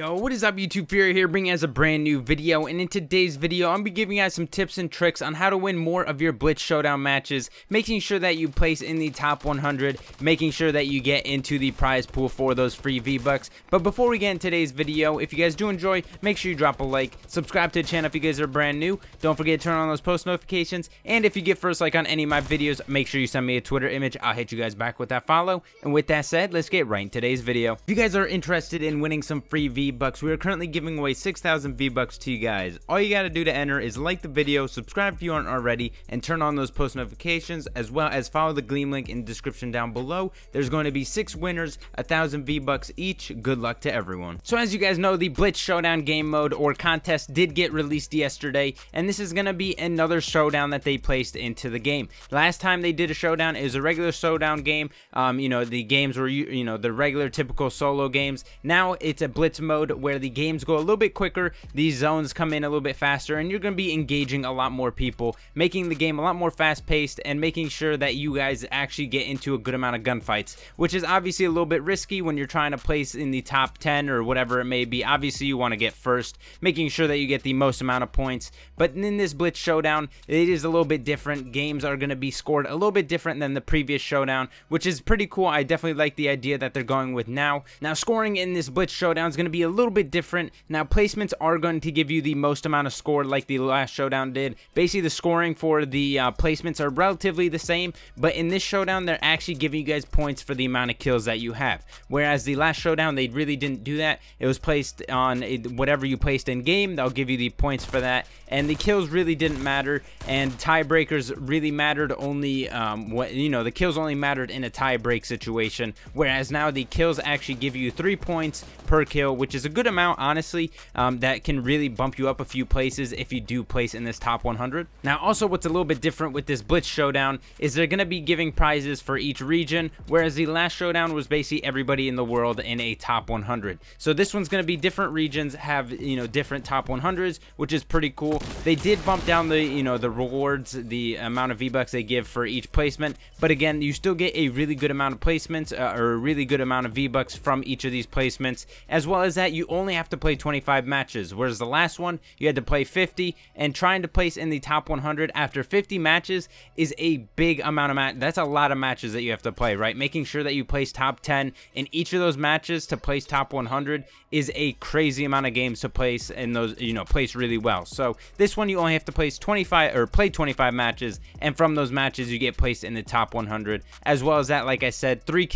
Yo, what is up YouTube? Fury here, bringing us a brand new video, and in today's video I'm gonna be giving you guys some tips and tricks on how to win more of your Blitz Showdown matches, making sure that you place in the top 100, making sure that you get into the prize pool for those free V-Bucks. But before we get in today's video, if you guys do enjoy, make sure you drop a like, subscribe to the channel if you guys are brand new, don't forget to turn on those post notifications, and if you get first like on any of my videos, make sure you send me a Twitter image. I'll hit you guys back with that follow. And with that said, let's get right in today's video. If you guys are interested in winning some free V-Bucks, we are currently giving away 6,000 V-Bucks to you guys. All you gotta do to enter is like the video, subscribe if you aren't already, and turn on those post notifications, as well as follow the Gleam link in the description down below. There's going to be 6 winners, 1,000 V-Bucks each. Good luck to everyone. So as you guys know, the Blitz Showdown game mode or contest did get released yesterday, and this is gonna be another showdown that they placed into the game. Last time they did a showdown, it was a regular showdown game. You know, the games were, you know, the regular typical solo games. Now it's a Blitz mode where the games go a little bit quicker, these zones come in a little bit faster, and you're going to be engaging a lot more people, making the game a lot more fast-paced and making sure that you guys actually get into a good amount of gunfights, which is obviously a little bit risky when you're trying to place in the top 10 or whatever it may be. Obviously you want to get first, making sure that you get the most amount of points, but in this Blitz Showdown it is a little bit different. Games are going to be scored a little bit different than the previous showdown, which is pretty cool. I definitely like the idea that they're going with now. Scoring in this Blitz Showdown is going to be a little bit different. Now placements are going to give you the most amount of score like the last showdown did. Basically the scoring for the placements are relatively the same, but in this showdown they're actually giving you guys points for the amount of kills that you have, whereas the last showdown they really didn't do that. It was placed on whatever you placed in game, they'll give you the points for that, and the kills really didn't matter, and tiebreakers really mattered only the kills only mattered in a tie break situation, whereas now the kills actually give you 3 points per kill, which is a good amount honestly. That can really bump you up a few places if you do place in this top 100. Now also what's a little bit different with this Blitz Showdown is they're going to be giving prizes for each region, whereas the last showdown was basically everybody in the world in a top 100. So this one's going to be different regions have, you know, different top 100s, which is pretty cool. They did bump down the, you know, the rewards, the amount of V-Bucks they give for each placement, but again you still get a really good amount of placements or a really good amount of V-Bucks from each of these placements, as well as that you only have to play 25 matches, whereas the last one you had to play 50, and trying to place in the top 100 after 50 matches is a big amount of that's a lot of matches that you have to play, right? Making sure that you place top 10 in each of those matches to place top 100 is a crazy amount of games to place in those, you know, place really well. So this one you only have to place 25 or play 25 matches, and from those matches you get placed in the top 100, as well as that, like I said, 3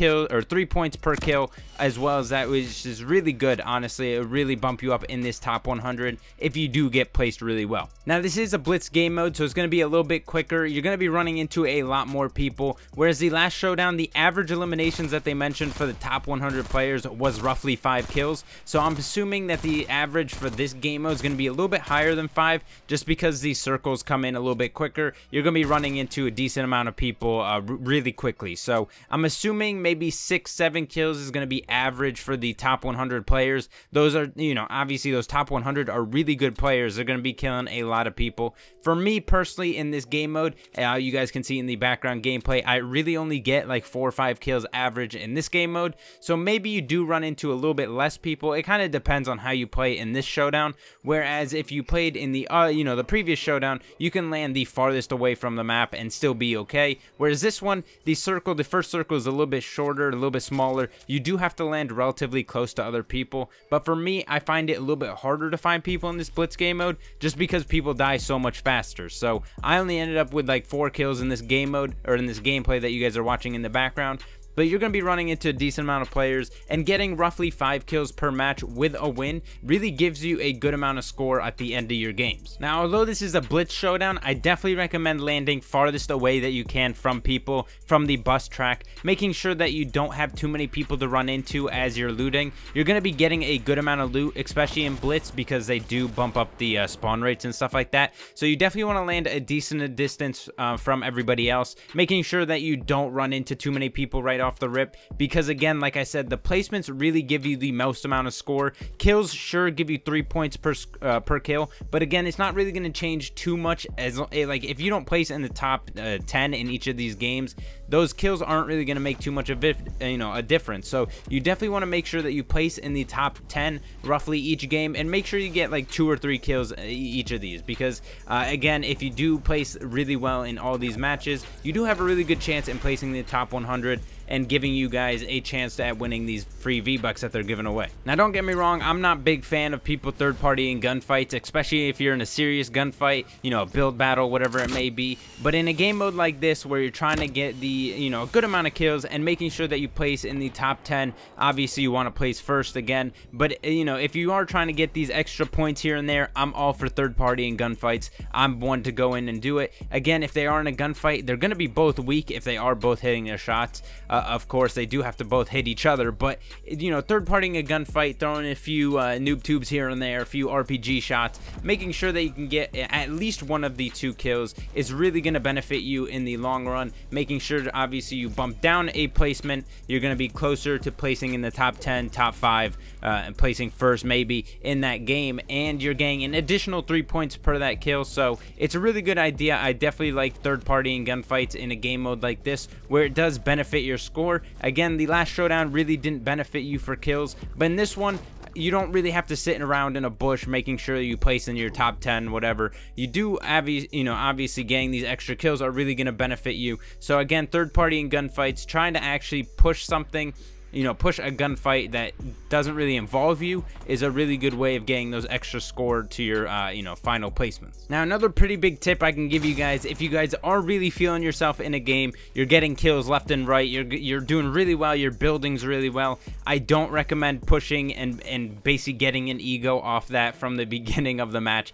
points per kill, as well as that, which is really good honestly. It really bump you up in this top 100 if you do get placed really well. Now this is a Blitz game mode, so it's going to be a little bit quicker. You're going to be running into a lot more people, whereas the last showdown the average eliminations that they mentioned for the top 100 players was roughly 5 kills. So I'm assuming that the average for this game mode is going to be a little bit higher than 5, just because these circles come in a little bit quicker. You're going to be running into a decent amount of people really quickly. So I'm assuming maybe 6-7 kills is going to be average for the top 100 players. Those are, you know, obviously those top 100 are really good players. They're going to be killing a lot of people. For me personally in this game mode, you guys can see in the background gameplay, I really only get like 4 or 5 kills average in this game mode. So maybe you do run into a little bit less people. It kind of depends on how you play in this showdown, whereas if you played in the you know, the previous showdown, you can land the farthest away from the map and still be okay, whereas this one, the first circle is a little bit shorter, a little bit smaller. You do have to land relatively close to other people, but for me I find it a little bit harder to find people in this Blitz game mode just because people die so much faster. So I only ended up with like 4 kills in this game mode, or in this gameplay that you guys are watching in the background. But you're going to be running into a decent amount of players, and getting roughly 5 kills per match with a win really gives you a good amount of score at the end of your games. Now although this is a Blitz Showdown, I definitely recommend landing farthest away that you can from people, from the bus track, making sure that you don't have too many people to run into as you're looting. You're going to be getting a good amount of loot, especially in Blitz, because they do bump up the spawn rates and stuff like that. So you definitely want to land a decent distance from everybody else, making sure that you don't run into too many people right off off the rip, because again, like I said, the placements really give you the most amount of score. Kills sure give you 3 points per kill, but again, it's not really going to change too much. As like, if you don't place in the top 10 in each of these games, those kills aren't really going to make too much of a difference. So you definitely want to make sure that you place in the top 10 roughly each game, and make sure you get like 2 or 3 kills each of these, because again, if you do place really well in all these matches, you do have a really good chance in placing the top 100 and giving you guys a chance at winning these free V-Bucks that they're giving away. Now, don't get me wrong, I'm not a big fan of people third-partying gunfights, especially if you're in a serious gunfight, you know, a build battle, whatever it may be. But in a game mode like this, where you're trying to get the, you know, a good amount of kills and making sure that you place in the top 10, obviously you want to place first again. But, you know, if you are trying to get these extra points here and there, I'm all for third-partying gunfights. I'm one to go in and do it. Again, if they are in a gunfight, they're going to be both weak if they are both hitting their shots. Of course, they do have to both hit each other, but, you know, third-partying a gunfight, throwing a few noob tubes here and there, a few RPG shots, making sure that you can get at least one of the 2 kills is really going to benefit you in the long run. Making sure that obviously you bump down a placement, you're going to be closer to placing in the top 10, top 5, and placing first maybe in that game, and you're getting an additional 3 points per that kill. So it's a really good idea. I definitely like third-partying gunfights in a game mode like this, where it does benefit your score. Again, the last showdown really didn't benefit you for kills, but in this one, you don't really have to sit around in a bush making sure you place in your top 10, whatever. You do, obviously getting these extra kills are really going to benefit you. So again, third-partying gunfights, trying to actually push something, you know, push a gunfight that doesn't really involve you, is a really good way of getting those extra score to your you know, final placements. Now, another pretty big tip I can give you guys, if you guys are really feeling yourself in a game, you're getting kills left and right, you're doing really well, your building's really well, I don't recommend pushing and basically getting an ego off that from the beginning of the match,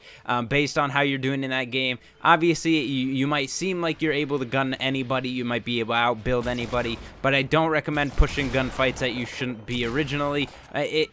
based on how you're doing in that game. Obviously, you might seem like you're able to gun anybody, you might be able to outbuild anybody, but I don't recommend pushing gunfights that you shouldn't be originally.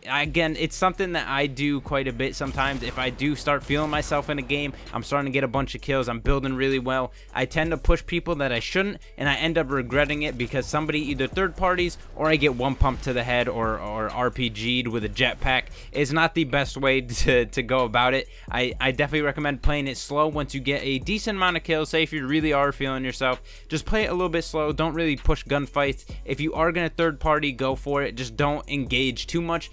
Again, it's something that I do quite a bit sometimes. If I do start feeling myself in a game, I'm starting to get a bunch of kills, I'm building really well, I tend to push people that I shouldn't, and I end up regretting it, because somebody either third parties, or I get one pump to the head, or RPG'd with a jetpack. Is not the best way to go about it. I definitely recommend playing it slow. Once you get a decent amount of kills, say if you really are feeling yourself, just play it a little bit slow. Don't really push gunfights. If you are going to third party, go for it. Just don't engage too much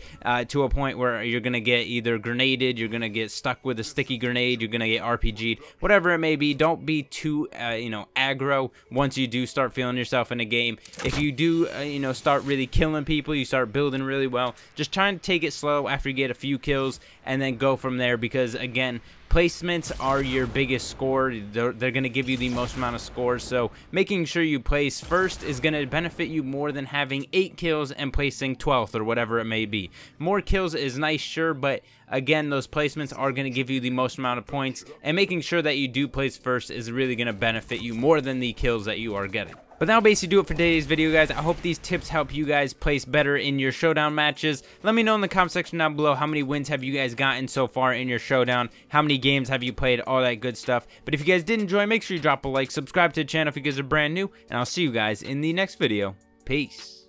to a point where you're gonna get either grenaded, you're gonna get stuck with a sticky grenade, you're gonna get RPG'd, whatever it may be. Don't be too you know, aggro once you do start feeling yourself in a game. If you do you know, start really killing people, you start building really well, just try and take it slow after you get a few kills, and then go from there, because again, placements are your biggest score. They're going to give you the most amount of scores, so making sure you place first is going to benefit you more than having 8 kills and placing 12th or whatever it may be. More kills is nice, sure, but again, those placements are going to give you the most amount of points, and making sure that you do place first is really going to benefit you more than the kills that you are getting. But that'll basically do it for today's video, guys. I hope these tips help you guys place better in your showdown matches. Let me know in the comment section down below, how many wins have you guys gotten so far in your showdown, how many games have you played, all that good stuff. But if you guys did enjoy, make sure you drop a like, subscribe to the channel if you guys are brand new, and I'll see you guys in the next video. Peace.